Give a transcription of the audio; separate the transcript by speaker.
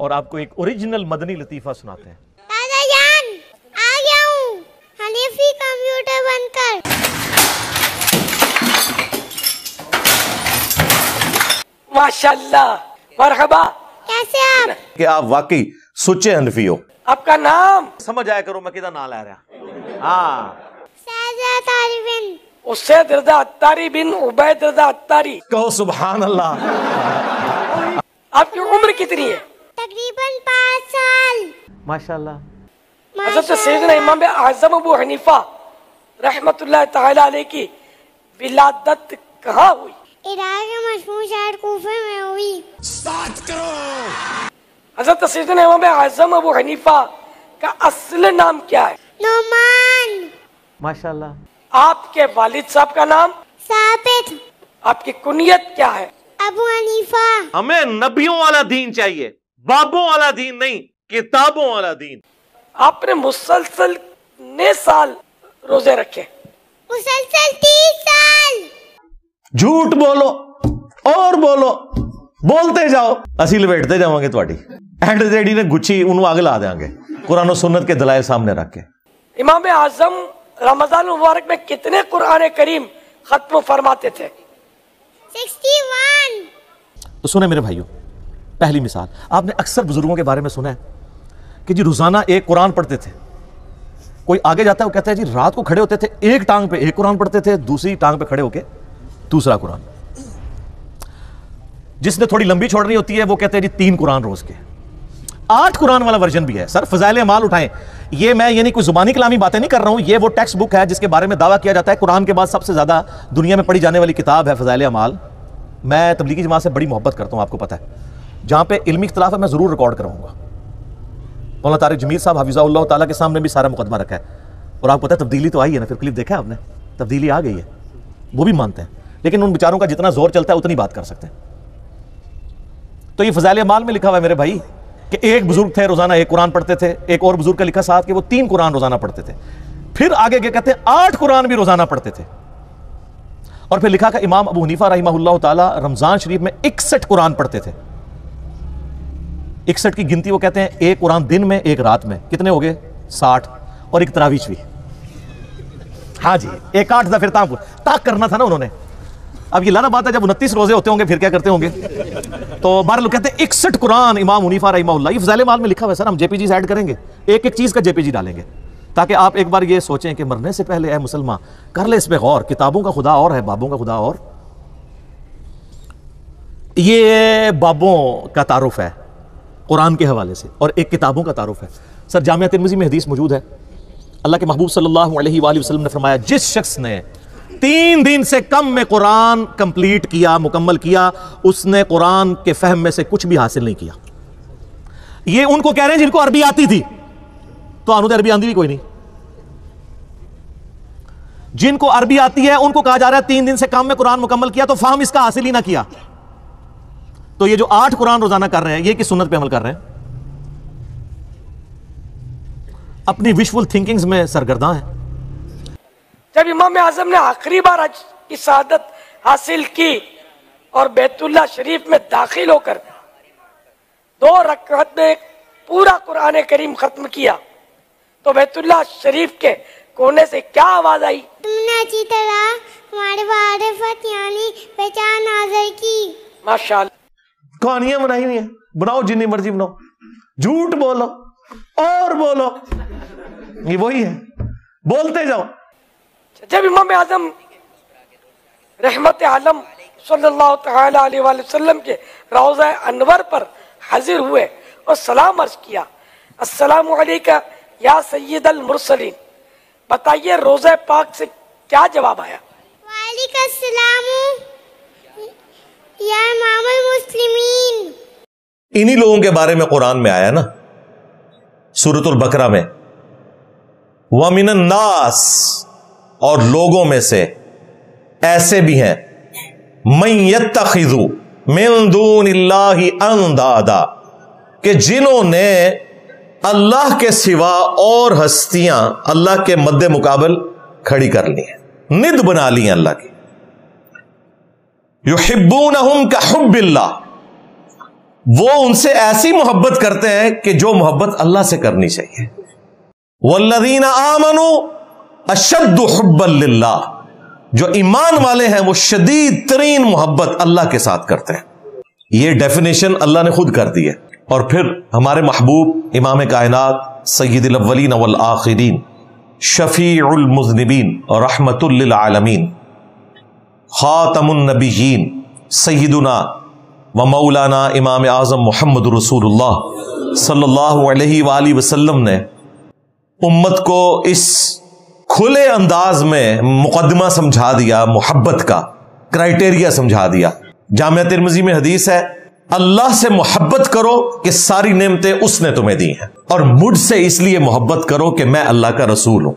Speaker 1: اور آپ کو ایک اوریجنل مدنی لطیفہ سناتے ہیں۔
Speaker 2: دادا جان آ گیا ہوں حنیفی کمپیوٹر بن کر۔
Speaker 3: ماشاءاللہ، مرحبا۔
Speaker 2: کیسے آپ؟
Speaker 1: کہ آپ واقعی سچے حنفی ہو۔
Speaker 3: آپ کا نام؟
Speaker 1: سمجھ آیا کرو میں کدھر نہ لا رہا۔ ہاں
Speaker 2: سیدہ طالبن۔
Speaker 3: اسید رضا اتاری بن عبید رضا اتاری۔
Speaker 1: کہو سبحان اللہ۔
Speaker 3: آپ کی عمر کتنی ہے؟
Speaker 2: تقریباً 5 سال۔
Speaker 1: ماشاءاللہ۔
Speaker 3: حضرت سیدنا امام اعظم ابو حنیفہ رحمت اللہ تعالی علیہ کی ولادت کہاں ہوئی؟
Speaker 2: عراق کے مشہور شہر کوفے میں ہوئی۔
Speaker 3: حضرت سیدنا امام اعظم ابو حنیفہ کا اصل نام کیا ہے؟
Speaker 2: نعمان۔
Speaker 1: ماشاءاللہ۔
Speaker 3: آپ کے والد صاحب کا نام؟
Speaker 2: ثابت۔
Speaker 3: آپ کی کنیت کیا ہے؟
Speaker 2: ابو حنیفہ۔
Speaker 1: ہمیں نبیوں والا دین چاہیے، بابوں والا دین نہیں، کتابوں والا دین۔
Speaker 3: آپ نے مسلسل کتنے سال روزے رکھے؟
Speaker 2: مسلسل 30 سال۔
Speaker 1: جھوٹ بولو اور بولو، بولتے جاؤ، اسی لپیٹتے جاؤں گے تواڈی اینڈ جیڑی نے گچھی انہوں آگ لا دیں گے قرآن و سنت کے دلائل سامنے رکھ کے۔
Speaker 3: امام اعظم رمضان مبارک میں کتنے قرآن کریم ختم فرماتے تھے؟
Speaker 2: 61۔
Speaker 1: تو سنیں میرے بھائیوں، پہلی مثال آپ نے اکثر بزرگوں کے بارے میں سنا ہے کہ جی روزانہ ایک قرآن پڑھتے تھے۔ کوئی آگے جاتا ہے وہ کہتا ہے جی رات کو کھڑے ہوتے تھے ایک ٹانگ پہ ایک قرآن پڑھتے تھے، دوسری ٹانگ پہ کھڑے ہو کے دوسرا قرآن۔ جس نے تھوڑی لمبی چھوڑنی ہوتی ہے وہ کہتے ہیں جی 3 قرآن روز کے۔ 8 قرآن والا ورژن بھی ہے۔ سر فضائل اعمال اٹھائیں، یہ میں یعنی کوئی زبانی کلامی باتیں نہیں کر رہا ہوں، یہ وہ ٹیکسٹ بک ہے جس کے بارے میں دعویٰ کیا جاتا ہے قرآن کے بعد سب سے زیادہ دنیا میں پڑھی جانے والی کتاب ہے فضائل اعمال۔ میں تبلیغی جماعت سے بڑی محبت کرتا ہوں، آپ کو پتہ ہے، جہاں پہ علمی اختلاف ہے میں ضرور ریکارڈ کراؤں گا۔ مولانا طارق جمیل صاحب حفظہ اللہ تعالیٰ کے سامنے بھی سارا مقدمہ رکھا ہے، اور آپ کو پتہ ہے تبدیلی تو آئی ہے نا، پھر کلپ دیکھا ہے آپ نے، تبدیلی آ گئی ہے، وہ بھی مانتے ہیں، لیکن ان بیچاروں کا جتنا زور چلتا ہے اتنی بات کر سکتے ہیں۔ تو یہ فضائل اعمال میں لکھا ہوا ہے میرے بھائی کہ ایک بزرگ تھے روزانہ ایک قرآن پڑھتے تھے، ایک اور بزرگ کا لکھا ساتھ کہ وہ 3 قرآن روزانہ پڑھتے تھے، پھر آگے کیا کہتے ہیں 8 قرآن بھی روزانہ پڑھتے تھے، اور پھر لکھا کہ امام ابو حنیفہ رحمہ اللہ تعالی رمضان شریف میں 61 قرآن پڑھتے تھے۔ 61 کی گنتی وہ کہتے ہیں ایک قرآن دن میں ایک رات میں، کتنے ہو گئے 60، اور ایک تراویح بھی۔ ہاں جی ایک 8 دفعہ تاک کرنا تھا نا انہوں نے۔ اب یہ لانا بات ہے جب 29 روزے ہوتے ہوں گے پھر کیا کرتے ہوں گے؟ تو بہرحال لوگ کہتے ہیں 61 قرآن امام حنیفہ رحمہ اللہ، یہ فضائل اعمال میں لکھا ہوا ہے۔ سر ہم جے پی جی ایڈ کریں گے، ایک ایک چیز کا جے پی جی ڈالیں گے تاکہ آپ ایک بار یہ سوچیں کہ مرنے سے پہلے اے مسلمان کر لے اس پہ غور، کتابوں کا خدا اور ہے بابوں کا خدا اور۔ یہ بابوں کا تعارف ہے قرآن کے حوالے سے، اور ایک کتابوں کا تعارف ہے۔ سر جامعہ ترمذی میں حدیث موجود ہے، اللہ کے محبوب صلی اللہ علیہ وآلہ وسلم نے فرمایا جس شخص نے 3 دن سے کم میں قرآن کمپلیٹ کیا، مکمل کیا، اس نے قرآن کے فہم میں سے کچھ بھی حاصل نہیں کیا۔ یہ ان کو کہہ رہے ہیں جن کو عربی آتی تھی، تو آنو عربی آندھی بھی کوئی نہیں۔ جن کو عربی آتی ہے ان کو کہا جا رہا ہے 3 دن سے کم میں قرآن مکمل کیا تو فہم اس کا حاصل ہی نہ کیا۔ تو یہ جو 8 قرآن روزانہ کر رہے ہیں یہ کس سنت پہ عمل کر رہے ہیں؟ اپنی وشفل تھنکنگز میں سرگرداں ہیں۔
Speaker 3: جب امام اعظم نے آخری بار حج کی سعادت حاصل کی اور بیت اللہ شریف میں داخل ہو کر 2 رکعت میں پورا قرآن کریم ختم کیا تو بیت اللہ شریف کے کونے سے کیا آواز آئی؟
Speaker 2: تم نے اچھی طرح ہمارے معرفت یعنی پہچان حاصل کی۔
Speaker 3: ماشاءاللہ۔
Speaker 1: کہانیاں بنائی ہوئی ہیں، بناؤ جتنی مرضی بناؤ، جھوٹ بولو اور بولو، یہ وہی ہے، بولتے جاؤ۔
Speaker 3: جب امام اعظم رحمت عالم صلی اللہ تعالی علیہ وآلہ وسلم کے روضہ انور پر حاضر ہوئے اور سلام عرض کیا، السلام علیکہ یا سید المرسلین، بتائیے روضہ پاک سے کیا جواب آیا؟
Speaker 2: وعلیکم السلام یا امام المسلمین۔
Speaker 1: انہی لوگوں کے بارے میں قرآن میں آیا نا سورۃ البقرہ میں، وَمِنَ النَّاسِ، اور لوگوں میں سے ایسے بھی ہیں، مَن يَتَّخِذُ مِن دُونِ اللَّهِ أَنْدَادًا، کہ جنہوں نے اللہ کے سوا اور ہستیاں اللہ کے مد مقابل کھڑی کر لی ہیں، ند بنا لی ہیں اللہ کی۔ يُحِبُّونَهُمْ كَحُبِّ اللَّهِ، وہ ان سے ایسی محبت کرتے ہیں کہ جو محبت اللہ سے کرنی چاہیے. والذین آمنوا اشد حبا للہ، جو ایمان والے ہیں وہ شدید ترین محبت اللہ کے ساتھ کرتے ہیں. یہ ڈیفینیشن اللہ نے خود کر دی ہے. اور پھر ہمارے محبوب امام کائنات سید الاولین والآخرین شفیع المذنبین رحمت للعالمین خاتم النبیین سیدنا و مولانا امام اعظم محمد رسول اللہ صلی اللہ علیہ وآلہ وسلم نے امت کو اس کھلے انداز میں مقدمہ سمجھا دیا، محبت کا کرائٹیریا سمجھا دیا. جامعہ ترمذی میں حدیث ہے، اللہ سے محبت کرو کہ ساری نعمتیں اس نے تمہیں دی ہیں، اور مجھ سے اس لیے محبت کرو کہ میں اللہ کا رسول ہوں.